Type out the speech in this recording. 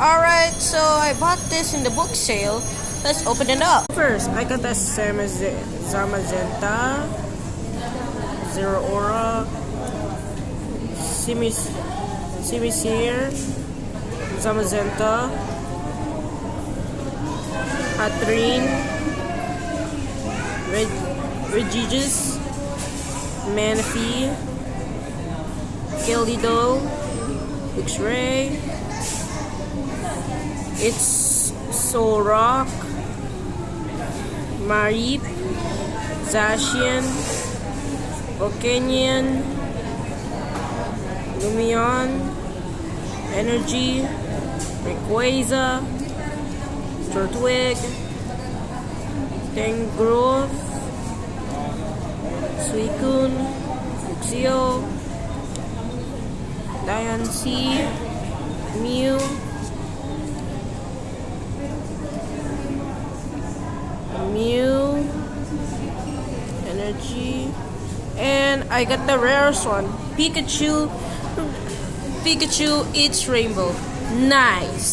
Alright, so I bought this in the book sale. Let's open it up. First, I got the Zamazenta, Zero Aura, Simisear, Zamazenta, Hatrin, Regis, Manaphy, Gildido, X-Ray, It's Solrock, Marip, Zacian, Volcanion, Lumion, Energy, Rayquaza, Turtwig, Tangrowth, Suicune, Luxio, Diancie, Mew, Energy, and I got the rarest one, Pikachu. It's Rainbow. Nice.